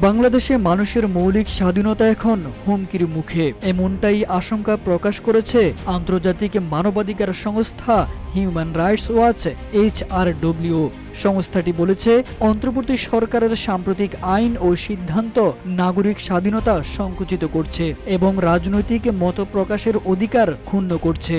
বাংলাদেশে মানুষের মৌলিক স্বাধীনতা এখন হুমকির মুখে, এমনটাই আশঙ্কা প্রকাশ করেছে আন্তর্জাতিক মানবাধিকার সংস্থা হিউম্যান রাইটস ওয়াচ HRW। সংস্থাটি বলেছে, অন্তর্বর্তী সরকারের সাম্প্রতিক আইন ও সিদ্ধান্ত নাগরিক স্বাধীনতা সংকুচিত করছে এবং রাজনৈতিক মত প্রকাশের অধিকার ক্ষুণ্ণ করছে।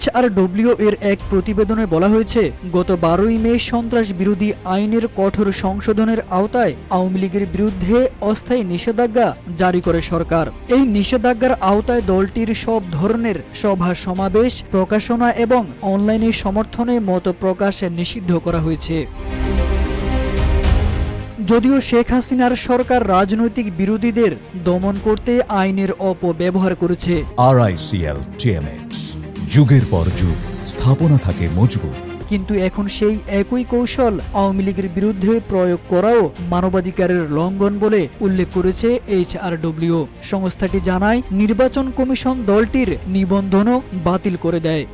HRW এর এক প্রতিবেদনে বলা হয়েছে, গত 12ই মে সন্ত্রাস বিরোধী আইনের কঠোর সংশোধনের আওতায় আওয়ামী লীগের বিরুদ্ধে অস্থায়ী নিষেধাজ্ঞা জারি করে সরকার। এই নিষেধাজ্ঞার আওতায় দলটির সব ধরনের সভা সমাবেশ, প্রকাশনা এবং অনলাইনে সমর্থনে মত প্রকাশ নিষিদ্ধ করা হয়েছে। যদিও শেখ হাসিনার সরকার রাজনৈতিক বিরোধীদের দমন করতে আইনের অপব্যবহার করেছে। RICL TMX, যুগের পর যুগ স্থাপনা থাকে মজবুত। কিন্তু এখন সেই একই কৌশল আওয়ামী লীগের বিরুদ্ধে প্রয়োগ করাও মানবাধিকারের লঙ্ঘন বলে উল্লেখ করেছে HRW। সংস্থাটি জানায়, নির্বাচন কমিশন দলটির নিবন্ধনও বাতিল করে দেয়।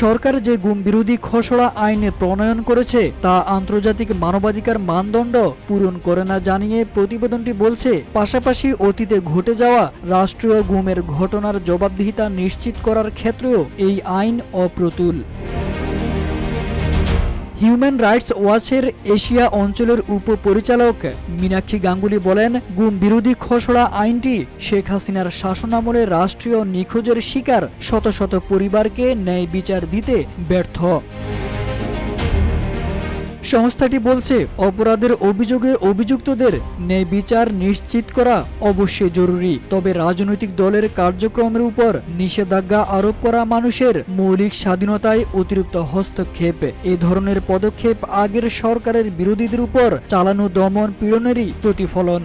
সরকার যে গুম বিরোধী খসড়া আইন প্রণয়ন করেছে তা আন্তর্জাতিক মানবাধিকার মানদণ্ড পূরণ করে না জানিয়ে প্রতিবেদনটি বলছে, পাশাপাশি অতীতে ঘটে যাওয়া রাষ্ট্রীয় গুমের ঘটনার জবাবদিহিতা নিশ্চিত করার ক্ষেত্রেও এই আইন অপ্রতুল। হিউম্যান রাইটস ওয়াচের এশিয়া অঞ্চলের উপপরিচালক মীনাক্ষী গাঙ্গুলি বলেন, গুম বিরোধী খসড়া আইনটি শেখ হাসিনার শাসনামলে রাষ্ট্রীয় নিখোঁজের শিকার শত শত পরিবারকে ন্যায় বিচার দিতে ব্যর্থ। সংস্থাটি বলছে, অপরাধের অভিযোগে অভিযুক্তদের ন্যায় বিচার নিশ্চিত করা অবশ্যই জরুরি, তবে রাজনৈতিক দলের কার্যক্রমের উপর নিষেধাজ্ঞা আরোপ করা মানুষের মৌলিক স্বাধীনতায় অতিরিক্ত হস্তক্ষেপ। এ ধরনের পদক্ষেপ আগের সরকারের বিরোধীদের উপর চালানো দমন পীড়নেরই প্রতিফলন।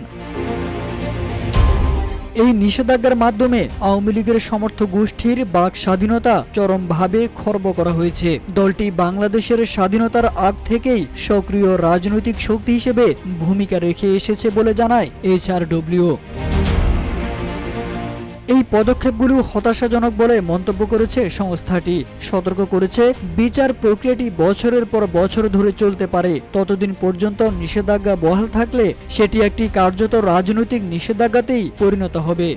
এই নিষেধাজ্ঞার মাধ্যমে আওয়ামী লীগের সমর্থক গোষ্ঠীর বাক স্বাধীনতা চরমভাবে খর্ব করা হয়েছে। দলটি বাংলাদেশের স্বাধীনতার আগ থেকেই সক্রিয় রাজনৈতিক শক্তি হিসেবে ভূমিকা রেখে এসেছে বলে জানায় HRW। এই পদক্ষেপগুলো হতাশাজনক বলে মন্তব্য করেছে সংস্থাটি। সতর্ক করেছে, বিচার প্রক্রিয়াটি বছরের পর বছর ধরে চলতে পারে। ততদিন পর্যন্ত নিষেধাজ্ঞা বহাল থাকলে সেটি একটি কার্যত রাজনৈতিক নিষেধাজ্ঞাতেই পরিণত হবে।